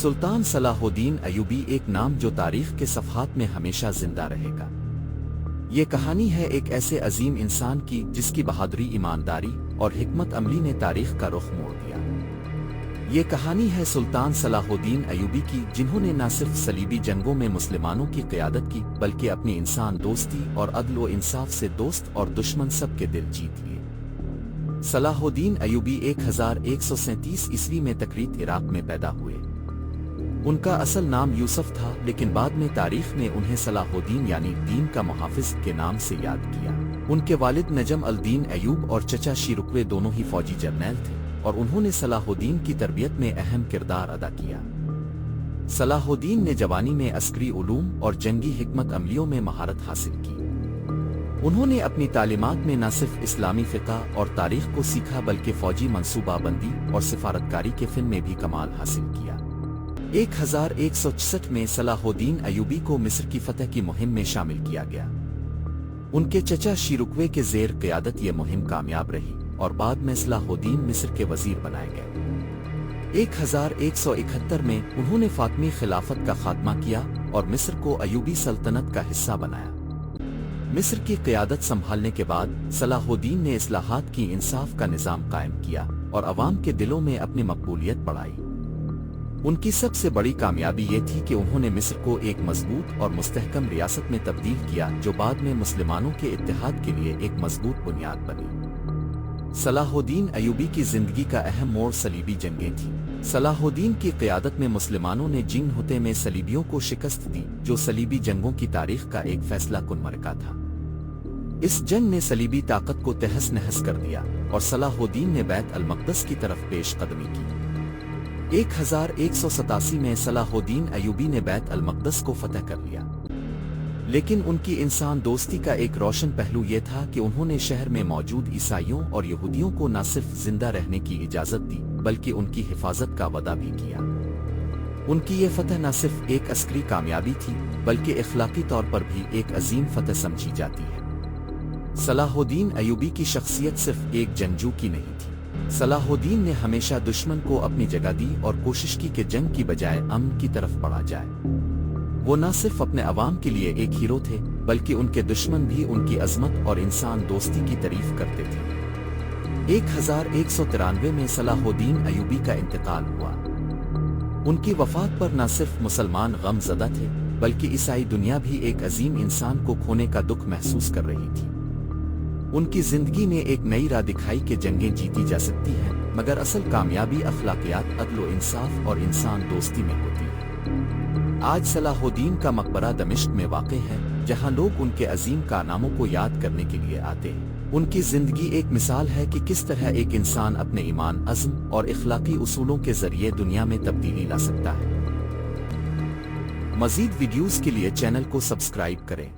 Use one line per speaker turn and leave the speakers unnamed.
سلطان صلاح الدین ایوبی ایک نام جو تاریخ کے صفحات میں ہمیشہ زندہ رہے گا۔ یہ کہانی ہے ایک ایسے عظیم انسان کی جس کی بہادری، ایمانداری اور حکمت عملی نے تاریخ کا رخ موڑ دیا۔ یہ کہانی ہے سلطان صلاح الدین ایوبی کی، جنہوں نے نہ صرف صلیبی جنگوں میں مسلمانوں کی قیادت کی بلکہ اپنی انسان دوستی اور عدل و انصاف سے دوست اور دشمن سب کے دل جیت لیے۔ صلاح الدین ایوبی 1137 عیسوی میں تکریت، عراق میں پیدا ہوئے۔ ان کا اصل نام یوسف تھا، لیکن بعد میں تاریخ نے انہیں صلاح الدین یعنی دین کا محافظ کے نام سے یاد کیا۔ ان کے والد نجم الدین ایوب اور چچا شیرکوے دونوں ہی فوجی جرنیل تھے، اور انہوں نے صلاح الدین کی تربیت میں اہم کردار ادا کیا۔ صلاح الدین نے جوانی میں عسکری علوم اور جنگی حکمت عملیوں میں مہارت حاصل کی۔ انہوں نے اپنی تعلیمات میں نہ صرف اسلامی فقہ اور تاریخ کو سیکھا بلکہ فوجی منصوبہ بندی اور سفارتکاری کے فن میں بھی کمال حاصل کیا۔ 1166 میں صلاح الدین ایوبی کو مصر کی فتح کی مہم میں شامل کیا گیا۔ ان کے چچا شیرکوے کے زیر قیادت یہ مہم کامیاب رہی اور بعد میں صلاح الدین مصر کے وزیر بنائے گئے۔ 1171 میں انہوں نے فاطمی خلافت کا خاتمہ کیا اور مصر کو ایوبی سلطنت کا حصہ بنایا۔ مصر کی قیادت سنبھالنے کے بعد صلاح الدین نے اصلاحات کی، انصاف کا نظام قائم کیا اور عوام کے دلوں میں اپنی مقبولیت بڑھائی۔ ان کی سب سے بڑی کامیابی یہ تھی کہ انہوں نے مصر کو ایک مضبوط اور مستحکم ریاست میں تبدیل کیا، جو بعد میں مسلمانوں کے اتحاد کے لیے ایک مضبوط بنیاد بنی۔ صلاح الدین ایوبی کی زندگی کا اہم موڑ صلیبی جنگیں تھیں۔ صلاح الدین کی قیادت میں مسلمانوں نے جنگ ہوتے میں صلیبیوں کو شکست دی، جو صلیبی جنگوں کی تاریخ کا ایک فیصلہ کن معرکہ تھا۔ اس جنگ نے صلیبی طاقت کو تہس نہس کر دیا اور صلاح الدین نے بیت المقدس کی طرف پیش قدمی کی۔ 1187 میں صلاح الدین ایوبی نے بیت المقدس کو فتح کر لیا، لیکن ان کی انسان دوستی کا ایک روشن پہلو یہ تھا کہ انہوں نے شہر میں موجود عیسائیوں اور یہودیوں کو نہ صرف زندہ رہنے کی اجازت دی بلکہ ان کی حفاظت کا وعدہ بھی کیا۔ ان کی یہ فتح نہ صرف ایک عسکری کامیابی تھی بلکہ اخلاقی طور پر بھی ایک عظیم فتح سمجھی جاتی ہے۔ صلاح الدین ایوبی کی شخصیت صرف ایک جنگجو کی نہیں تھی۔ صلاح الدین نے ہمیشہ دشمن کو اپنی جگہ دی اور کوشش کی کہ جنگ کی بجائے امن کی طرف بڑھا جائے۔ وہ نہ صرف اپنے عوام کے لیے ایک ہیرو تھے بلکہ ان کے دشمن بھی ان کی عظمت اور انسان دوستی کی تعریف کرتے تھے۔ 1193 میں صلاح الدین ایوبی کا انتقال ہوا۔ ان کی وفات پر نہ صرف مسلمان غم زدہ تھے بلکہ عیسائی دنیا بھی ایک عظیم انسان کو کھونے کا دکھ محسوس کر رہی تھی۔ ان کی زندگی نے ایک نئی راہ دکھائی کہ جنگیں جیتی جا سکتی ہیں مگر اصل کامیابی اخلاقیات، عدل و انصاف اور انسان دوستی میں ہوتی ہے۔ آج صلاح الدین کا مقبرہ دمشق میں واقع ہے، جہاں لوگ ان کے عظیم کارناموں کو یاد کرنے کے لیے آتے ہیں۔ ان کی زندگی ایک مثال ہے کہ کس طرح ایک انسان اپنے ایمان، عزم اور اخلاقی اصولوں کے ذریعے دنیا میں تبدیلی لا سکتا ہے۔ مزید ویڈیوز کے لیے چینل کو سبسکرائب کریں۔